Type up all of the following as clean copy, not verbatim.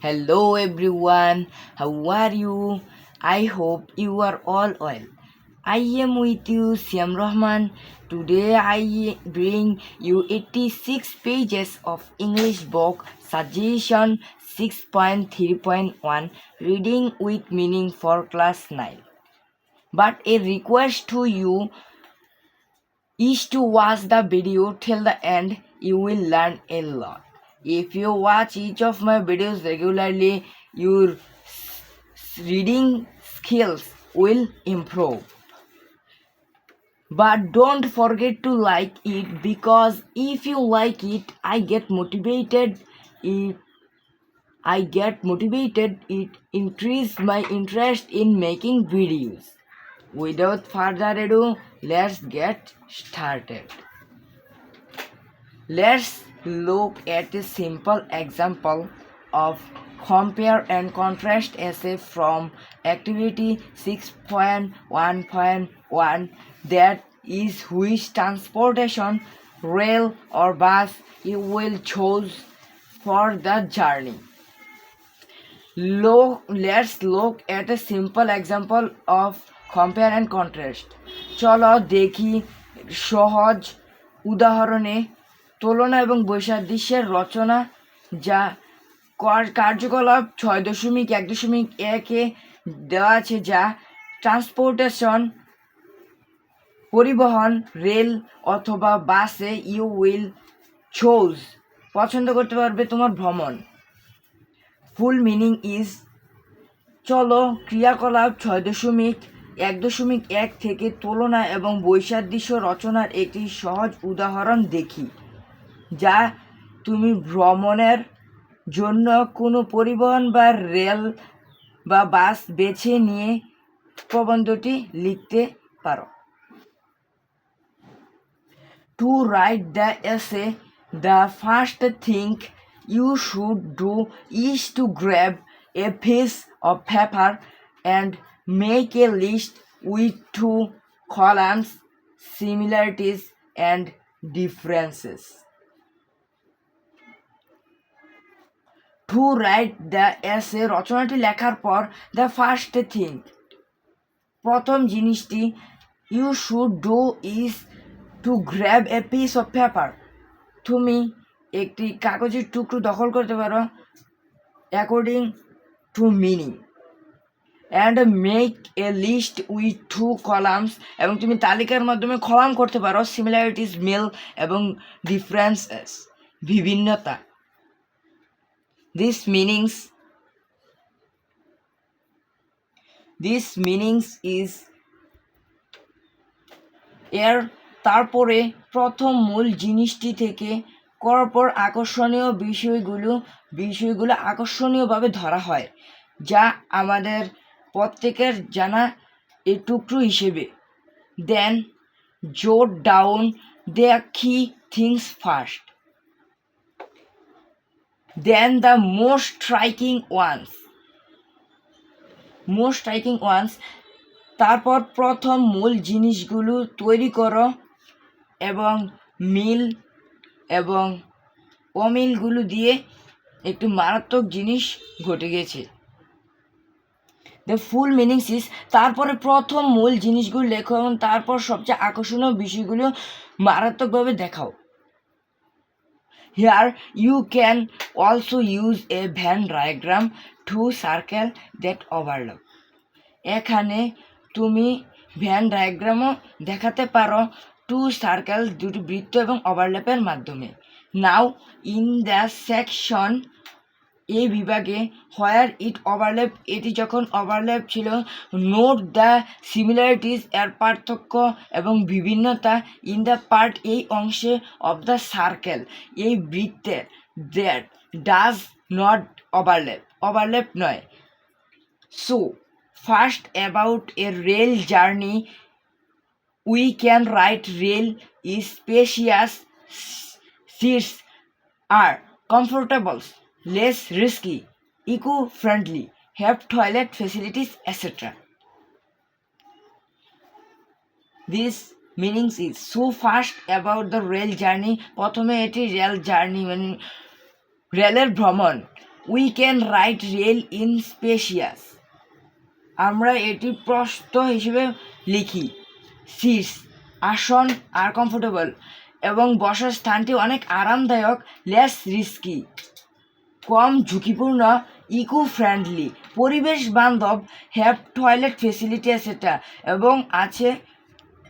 Hello everyone, how are you? I hope you are all well. I am with you, Siam Rahman. Today I bring you 86 pages of English book suggestion 6.3.1 reading with meaning for class 9. But a request to you is to watch the video till the end. You will learn a lot. If you watch each of my videos regularly, your reading skills will improve. But don't forget to like it, because if you like it, I get motivated. It increase my interest in making videos. Without further ado, let's get started. Let's look at a simple example of compare and contrast essay from activity 6.1.1, that is, which transportation, rail or bus, you will choose for the journey. Let's look at a simple example of compare and contrast. চলো দেখি সহজ উদাহরণে তুলনা এবং বৈসাদৃশ্যের রচনা, যা কার্যকলাপ 6.1.1-এ দেওয়া আছে, যা ট্রান্সপোর্টেশন, পরিবহন, রেল অথবা বাসে ইউ উইল চুজ, পছন্দ করতে পারবে তোমার ভ্রমণ। ফুল মিনিং ইজ, চলো ক্রিয়াকলাপ 6.1.1 থেকে তুলনা এবং বৈসাদৃশ্য রচনার একটি সহজ উদাহরণ দেখি, যা তুমি ভ্রমণের জন্য কোনো পরিবহন বা রেল বা বাস বেছে নিয়ে প্রবন্ধটি লিখতে পারো। To write the essay, the first thing you should do is to grab a piece of paper and make a list with 2 columns, similarities and differences. To write the essay, রচনাটি লেখার পর the first thing, প্রথম জিনিসটি, you should do is to grab a piece of paper, তুমি একটি কাগজের টুকরো দখল করতে পারো according to meaning, and make a list with 2 columns, এবং তুমি তালিকার মাধ্যমে কলাম করতে পারো সিমিলারিটিস, মিল, এবং ডিফারেন্সেস, বিভিন্নতা। This meanings is এর তারপরে প্রথম মূল জিনিসটি থেকে করার পর আকর্ষণীয় বিষয়গুলো আকর্ষণীয়ভাবে ধরা হয়, যা আমাদের প্রত্যেকের জানা এই টুকরো হিসেবে। Then jot down the key things first, then the most striking ones, তারপর প্রথম মূল জিনিসগুলো তৈরি করো এবং মিল এবং অমিলগুলো দিয়ে একটি মারাত্মক জিনিস ঘটে গেছে। দ্য ফুল মিনিংস ইজ, তারপরে প্রথম মূল জিনিসগুলো লেখো এবং তারপর সবচেয়ে আকর্ষণীয় বিষয়গুলো মারাত্মকভাবে দেখাও। Here you can also use a Venn diagram to circle that overlap. এখানে তুমি ভ্যান ডায়াগ্রামও দেখাতে পারো টু সার্কেল, দুটি বৃত্ত এবং ওভারল্যাপের মাধ্যমে। নাও ইন দ্য সেকশন, এই বিভাগে, হোয়ার ইট ওভারল্যাপ, এটি যখন ওভারল্যাপ ছিল, নোট দ্য সিমিলারিটিস, এর পার্থক্য এবং বিভিন্নতা, ইন দ্য পার্ট, এই অংশে, অফ দ্য সার্কেল, এই বৃত্তের, দ্যাট ডাজ নট ওভারল্যাপ নয়। So first, about a rail journey, we can write rail is spacious, seats are comfortable, less risky, eco-friendly, have toilet facilities, etc. This meanings is, so first about the rail journey, প্রথমে এটি rail journey মানে রেলের ভ্রমণ, we can write rail in spacious, আমরা এটি প্রস্থ হিসেবে লিখি। সিটস, আসন আর কমফোর্টেবল, এবং বসার স্থানটি অনেক আরামদায়ক। লেস রিস্কি, কম ঝুঁকিপূর্ণ। ইকো ফ্রেন্ডলি, পরিবেশ বান্ধব। হ্যাভ টয়লেট ফেসিলিটি এটসেট্রা, এবং আছে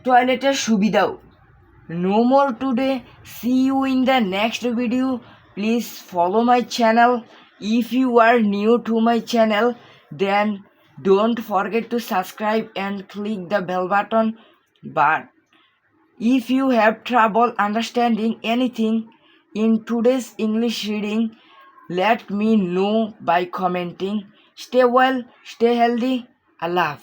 টয়লেটের সুবিধাও। No more today. See you in the next video. Please follow my channel. If you are new to my channel, then don't forget to subscribe and click the bell button. But if you have trouble understanding anything in today's English reading, let me know by commenting. Stay well, stay healthy. Allah Hafiz.